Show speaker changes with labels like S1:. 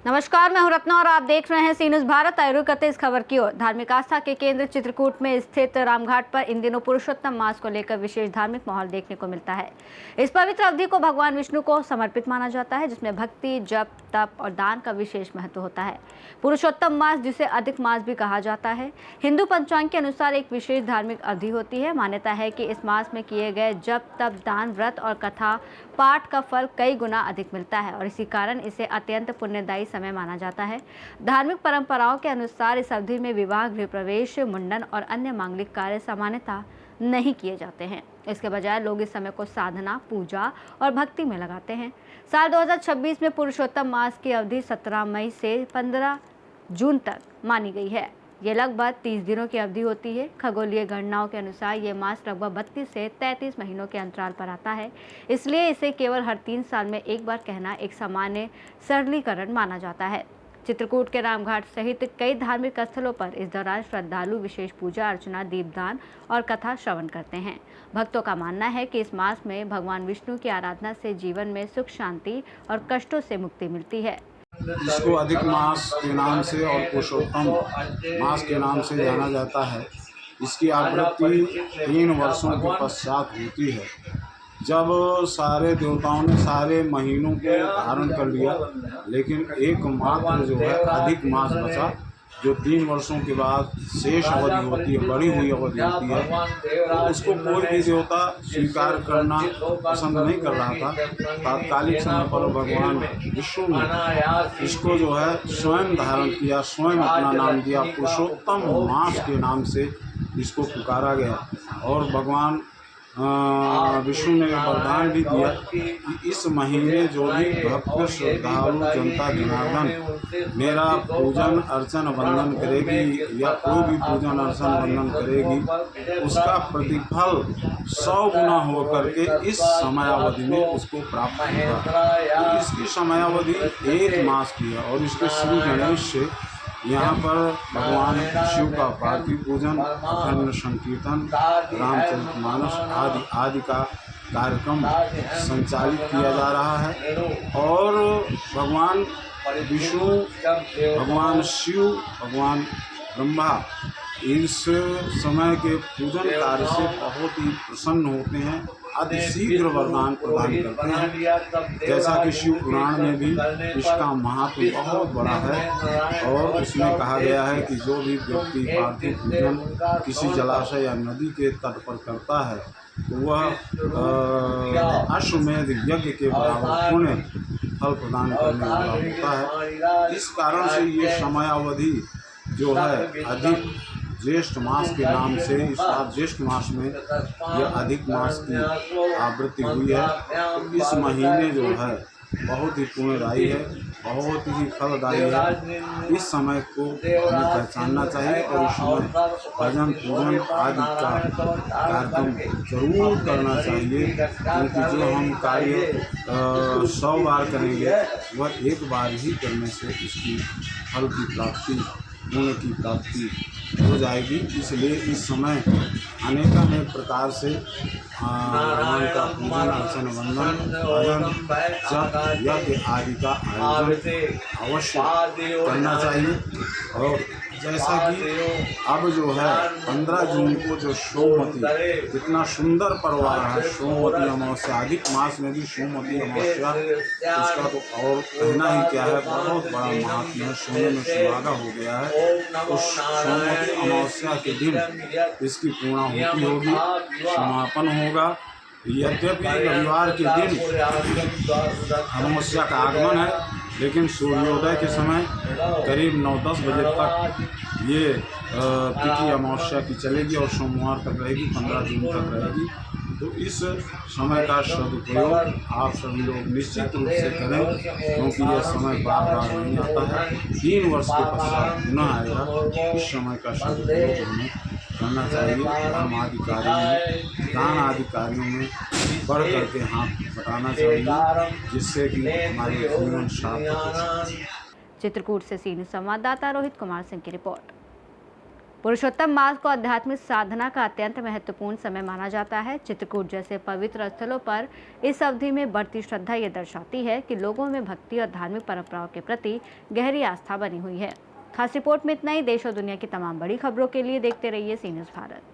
S1: नमस्कार, मैं हूं रत्ना और आप देख रहे हैं सी न्यूज़ भारत। आइए करते इस खबर की ओर। धार्मिक आस्था के केंद्र चित्रकूट में स्थित रामघाट पर इन दिनों पुरुषोत्तम मास को लेकर विशेष धार्मिक माहौल देखने को मिलता है। इस पवित्र अवधि को भगवान विष्णु को समर्पित माना जाता है, जिसमें भक्ति, जप, तप और दान का विशेष महत्व होता है। पुरुषोत्तम मास, जिसे अधिक मास भी कहा जाता है, हिंदू पंचांग के अनुसार एक विशेष धार्मिक अवधि होती है। मान्यता है कि इस मास में किए गए जप, तप, दान, व्रत और कथा पाठ का फल कई गुना अधिक मिलता है और इसी कारण इसे अत्यंत पुण्यदायी समय माना जाता है। धार्मिक परंपराओं के अनुसार इस अवधि में विवाह, गृह प्रवेश, मुंडन और अन्य मांगलिक कार्य सामान्यतः नहीं किए जाते हैं। इसके बजाय लोग इस समय को साधना, पूजा और भक्ति में लगाते हैं। साल 2026 में पुरुषोत्तम मास की अवधि 17 मई से 15 जून तक मानी गई है। ये लगभग 30 दिनों की अवधि होती है। खगोलीय गणनाओं के अनुसार ये मास लगभग 32 से 33 महीनों के अंतराल पर आता है, इसलिए इसे केवल हर 3 साल में एक बार कहना एक सामान्य सरलीकरण माना जाता है। चित्रकूट के रामघाट सहित कई धार्मिक स्थलों पर इस दौरान श्रद्धालु विशेष पूजा अर्चना, दीपदान और कथा श्रवण करते हैं। भक्तों का मानना है कि इस मास में भगवान विष्णु की आराधना से जीवन में सुख, शांति और कष्टों से मुक्ति मिलती है।
S2: इसको अधिक मास के नाम से और पुरुषोत्तम मास के नाम से जाना जाता है। इसकी आवृत्ति 3 वर्षों के पश्चात होती है, जब सारे देवताओं ने सारे महीनों को धारण कर लिया, लेकिन एकमात्र जो है अधिक मास बचा, जो 3 वर्षों के बाद शेष अवधि होती है, बढ़ी हुई अवधि होती है। तो उसको कोई भी देवता स्वीकार करना पसंद नहीं कर रहा था। तात्कालिक समय पर भगवान विष्णु ने इसको जो है स्वयं धारण किया, स्वयं अपना नाम दिया, पुरुषोत्तम मास के नाम से इसको पुकारा गया। और भगवान विष्णु ने वरदान भी दिया कि इस महीने जो भी भक्त, श्रद्धालु, जनता जनार्दन मेरा पूजन अर्चन वंदन करेगी या कोई भी पूजन अर्चन वंदन करेगी, उसका प्रतिफल 100 गुना हो करके इस समयावधि में उसको प्राप्त होगा। तो इसकी समयावधि 1 मास की है और इसके श्री गणेश से यहाँ पर भगवान शिव का पार्थिव पूजन, अखंड संकीर्तन, रामचरितमानस आदि का कार्यक्रम संचालित किया जा रहा है। और भगवान विष्णु, भगवान शिव, भगवान ब्रह्मा इस समय के पूजन कार्य से बहुत ही प्रसन्न होते हैं, अति शीघ्र वरदान प्रदान करते हैं। जैसा कि शिव पुराण में भी इसका महत्व बहुत बड़ा है और उसमें कहा गया है कि जो भी व्यक्ति पार्थिव पूजन किसी जलाशय या नदी के तट पर करता है, तो वह अश्वमेध यज्ञ के बराबर पुण्य फल प्रदान करने वाला होता है। इस कारण से ये समयावधि जो है अधिक ज्येष्ठ मास के नाम से इस बार ज्येष्ठ मास में यह अधिक मास की आवृत्ति हुई है। तो इस महीने जो है बहुत ही पुण्यदायी है, बहुत ही फलदायी है। इस समय को हमें पहचानना चाहिए और इस समय भजन पूजन आदि का कार्यक्रम जरूर करना चाहिए, क्योंकि जो हम कार्य 100 बार करेंगे वह एक बार ही करने से इसकी फल की प्राप्ति, पुण्य की प्राप्ति हो जाएगी। इसलिए इस समय अनेक प्रकार से भगवान का पूजन अर्चन वंदन भजन जप यज्ञ आदि का आयोजन अवश्य करना चाहिए। और जैसा कि अब जो है 15 जून को जो सोमवती, कितना सुंदर पर्व आ रहा है, सोमवती अमावस्या, अधिक मास में भी सोमवती अमावस्या, उसका तो और कहना ही क्या है, बहुत बड़ा महात्म्य है, सोने में सुहागा हो गया है। तो सोमवती अमावस्या के दिन इसकी पूर्णाहुति होगी, समापन होगा। यद्यपि रविवार के दिन अमावस्या का आगमन है, लेकिन सूर्योदय के समय करीब 9-10 बजे तक ये तिथि अमावस्या की चलेगी और सोमवार तक रहेगी, 15 जून तक रहेगी। तो इस समय का सदुपयोग आप सभी लोग निश्चित रूप से करें, क्योंकि यह समय बार बार नहीं आता है, 3 वर्ष के पश्चात पुनः आएगा। इस समय का सदुपयोग हमें करना चाहिए। धर्म आदि कार्यों में, दान आदि कार्यों में बढ़ करके हाथ बटाना चाहिए, जिससे कि हमारे जीवन सार्थक हो सके।
S1: चित्रकूट से सी न्यूज़ संवाददाता रोहित कुमार सिंह की रिपोर्ट। पुरुषोत्तम मास को आध्यात्मिक साधना का अत्यंत महत्वपूर्ण समय माना जाता है। चित्रकूट जैसे पवित्र स्थलों पर इस अवधि में बढ़ती श्रद्धा ये दर्शाती है कि लोगों में भक्ति और धार्मिक परंपराओं के प्रति गहरी आस्था बनी हुई है। खास रिपोर्ट में इतना ही। देश और दुनिया की तमाम बड़ी खबरों के लिए देखते रहिए सी न्यूज़ भारत।